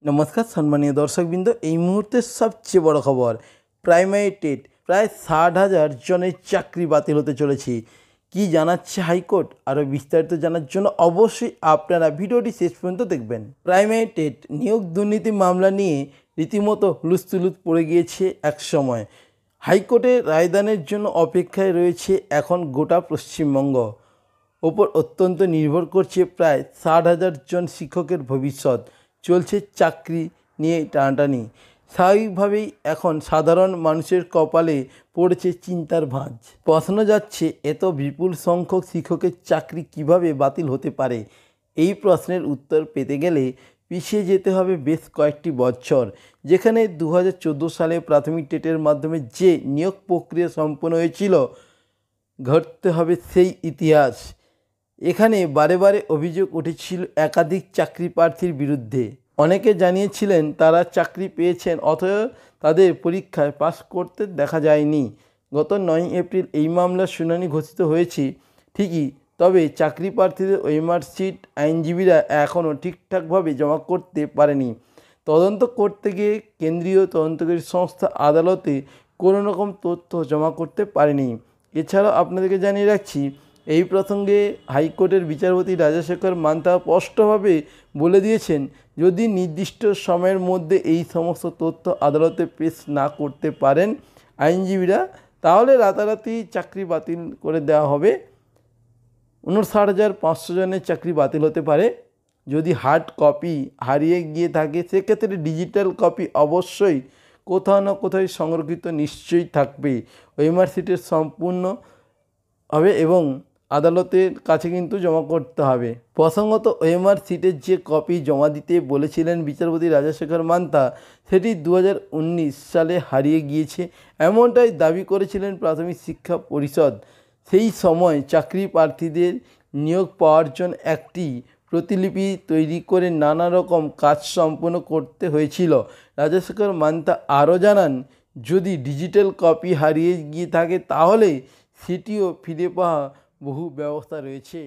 নমস্কার সম্মানীয় দর্শকবৃন্দ, এই মুহূর্তের সবচেয়ে বড় খবর, প্রাইমারি টেট প্রায় 60,000 জনের চাকরি বাতিল হতে চলেছে। কি জানাচ্ছে হাইকোর্ট? আরও বিস্তারিত জানার জন্য অবশ্যই আপনারা ভিডিওটি শেষ পর্যন্ত দেখবেন। প্রাইমারি টেট নিয়োগ দুর্নীতি মামলা নিয়ে রীতিমতো হুলস্থুলুথ পড়ে গিয়েছে এক সময়। হাইকোর্টের রায়দানের জন্য অপেক্ষায় রয়েছে এখন গোটা পশ্চিমবঙ্গ। ওপর অত্যন্ত নির্ভর করছে প্রায় 60,000 জন শিক্ষকের ভবিষ্যৎ। চলছে চাকরি নিয়ে টানাটানি। স্বাভাবিকভাবেই এখন সাধারণ মানুষের কপালে পড়েছে চিন্তার ভাঁজ। প্রশ্ন যাচ্ছে, এত বিপুল সংখ্যক শিক্ষকের চাকরি কিভাবে বাতিল হতে পারে? এই প্রশ্নের উত্তর পেতে গেলে পিছিয়ে যেতে হবে বেশ কয়েকটি বছর, যেখানে 2014 সালে প্রাথমিক টেটের মাধ্যমে যে নিয়োগ প্রক্রিয়া সম্পন্ন হয়েছিল, ঘটতে হবে সেই ইতিহাস। এখানে বারে বারে অভিযোগ উঠেছিল একাধিক চাকরি প্রার্থীর বিরুদ্ধে। অনেকে জানিয়েছিলেন তারা চাকরি পেয়েছেন, অথচ তাদের পরীক্ষায় পাস করতে দেখা যায়নি। গত 9 এপ্রিল এই মামলার শুনানি ঘোষিত হয়েছে ঠিকই, তবে চাকরি প্রার্থীদের ওএমআর শিট আইনজীবীরা এখনও ঠিকঠাকভাবে জমা করতে পারেনি। তদন্ত করতে গিয়ে কেন্দ্রীয় তদন্তকারী সংস্থা আদালতে কোনো রকম তথ্য জমা করতে পারেনি। এছাড়াও আপনাদেরকে জানিয়ে রাখছি, এই প্রসঙ্গে হাইকোর্টের বিচারপতি রাজাশেখর মান্তা স্পষ্টভাবে বলে দিয়েছেন, যদি নির্দিষ্ট সময়ের মধ্যে এই সমস্ত তথ্য আদালতে পেশ না করতে পারেন আইনজীবীরা, তাহলে রাতারাতি চাকরি বাতিল করে দেওয়া হবে। 59,500 জনের চাকরি বাতিল হতে পারে। যদি হার্ড কপি হারিয়ে গিয়ে থাকে, সেক্ষেত্রে ডিজিটাল কপি অবশ্যই কোথাও না কোথাও সংরক্ষিত নিশ্চয়ই থাকবে। ওএমআর শিটের সম্পূর্ণ হবে এবং আদালতের কাছে কিন্তু জমা করতে হবে। প্রসঙ্গত, ওএমআর শিটের যে কপি জমা দিতে বলেছিলেন বিচারপতি রাজাশেখর মান্তা, সেটি 2019 সালে হারিয়ে গিয়েছে, এমনটাই দাবি করেছিলেন প্রাথমিক শিক্ষা পরিষদ। সেই সময় চাকরি প্রার্থীদের নিয়োগ পাওয়ার জন্য একটি প্রতিলিপি তৈরি করে নানা রকম কাজ সম্পন্ন করতে হয়েছিল। রাজাশেখর মান্তা আরও জানান, যদি ডিজিটাল কপি হারিয়ে গিয়ে থাকে, তাহলে সেটিও ফিরে পাওয়া বহু ব্যবস্থা রয়েছে।